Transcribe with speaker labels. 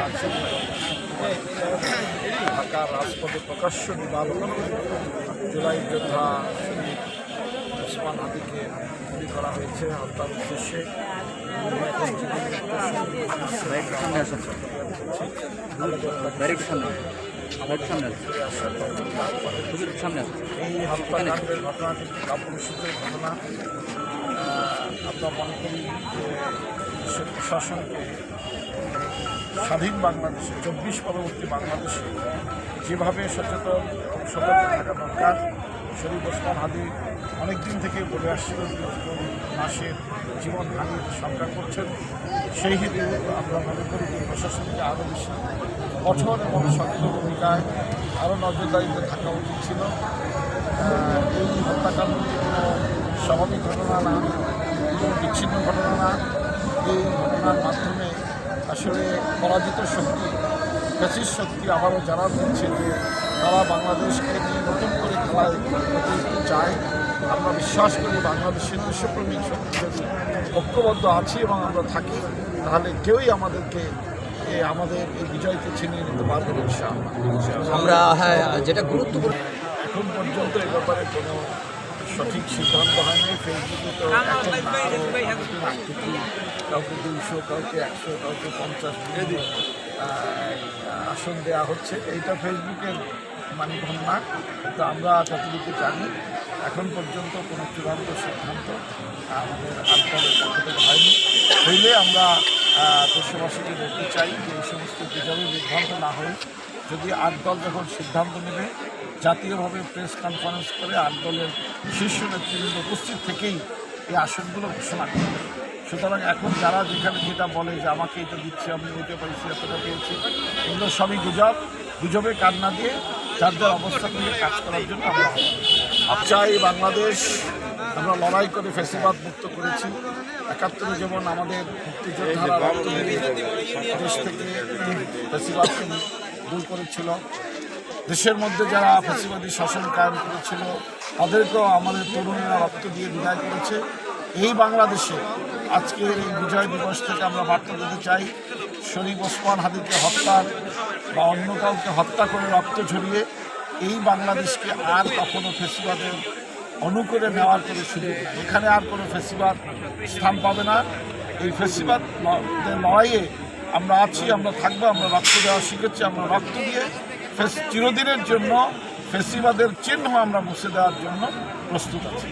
Speaker 1: আছে ঢাকার রাজপথে প্রকাশ্য দিবালোচনা জুলাই যোদ্ধা শহীদ ওসমান হাদিকে গুলি করা হয়েছে হত্যার উদ্দেশ্যে। এই হত্যাকাণ্ডের ঘটনাটি অপরিচিত ঘটনা। আমরা মনে করি যে দেশের প্রশাসনকে স্বাধীন বাংলাদেশে 24 পরবর্তী বাংলাদেশে যেভাবে সচেতন এবং সতর্ক থাকা দরকার। শরীফ ওসমান হাদি অনেকদিন থেকে বলে আসছিল যে মাসের জীবনহানির শঙ্কা করছেন। সেই হেতু আমরা মনে করি যে প্রশাসনকে আরও বেশি কঠোর এবং সক্রিয় ভূমিকায় আরও নজরদারিতে থাকা উচিত ছিল। এই হত্যাকাণ্ডটি কোনো স্বাভাবিক ঘটনা না, কোনো বিচ্ছিন্ন ঘটনা না। এই ঘটনার মাধ্যমে আসলে পরাজিত শক্তি, ফ্যাসিস্ট শক্তি আবারও জানান দিচ্ছে যে তারা বাংলাদেশকে নিয়ে নতুন করে খেলায় করতে চায়। আমরা বিশ্বাস করি বাংলাদেশের দেশপ্রেমিক শক্তি যদি ঐক্যবদ্ধ আছি এবং আমরা থাকি, তাহলে কেউই আমাদেরকে আমাদের এই বিজয়কে ছিনিয়ে নিতে পারবে না ইনশাআল্লাহ।
Speaker 2: আমরা যেটা গুরুত্বপূর্ণ,
Speaker 1: এখন পর্যন্ত এ ব্যাপারে কোনো সঠিক সিদ্ধান্ত হয়নি। ফেসবুকে তো কাউকে 200, কাউকে 100, কাউকে 50 আসন দেওয়া হচ্ছে। এইটা ফেসবুকের মানিকম না। তো আমরা যতটুকু জানি এখন পর্যন্ত কোনো চূড়ান্ত সিদ্ধান্ত আমাদের আটদলের পক্ষ থেকে হয়নি। হইলে আমরা দেশবাসীকে বলতে চাই যে এই সমস্ত গুজবে বিভ্রান্ত না হয়ে যদি 8 দল যখন সিদ্ধান্ত নেবে জাতীয়ভাবে প্রেস কনফারেন্স করে 8 দলের শীর্ষ নেতৃবৃন্দ উপস্থিত থেকেই এই আসনগুলো ঘোষণা করবে। সুতরাং এখন যারা যেখানে যেটা বলে যে আমাকে এটা দিচ্ছে, আমি ওইটা পাইছি, এতটা পেয়েছি, এগুলো সবই গুজবে কান না দিয়ে যার যার অবস্থান নিয়ে কাজ করার জন্য আমরা চাই। বাংলাদেশ আমরা লড়াই করে ফ্যাসিবাদ মুক্ত করেছি। 71-এ যেমন আমাদের মুক্তিযোদ্ধারা রক্ত দিয়ে দেশ থেকে ফ্যাসিবাদকে দূর করেছিল, দেশের মধ্যে যারা ফ্যাসিবাদী শাসন কায়েম করেছিল তাদেরকেও আমাদের তরুণীরা রক্ত দিয়ে বিদায় করেছে। এই বাংলাদেশে আজকের এই বিজয় দিবস থেকে আমরা বার্তা দিতে চাই, শরীফ ওসমান হাদিকে হত্যার বা অন্য কাউকে হত্যা করে রক্ত ঝরিয়ে এই বাংলাদেশকে আর কখনো ফ্যাসিবাদের অনুকূলে নেওয়ার কোনো সুযোগ নেই। এখানে আর কোনো ফ্যাসিবাদ স্থান পাবে না। এই ফ্যাসিবাদ লড়াইয়ে আমরা আছি, আমরা থাকবো, আমরা রক্ত দেওয়া শিখেছি। আমরা রক্ত দিয়ে চিরদিনের জন্য ফ্যাসিবাদের চিহ্ন আমরা মুছে দেওয়ার জন্য প্রস্তুত আছি।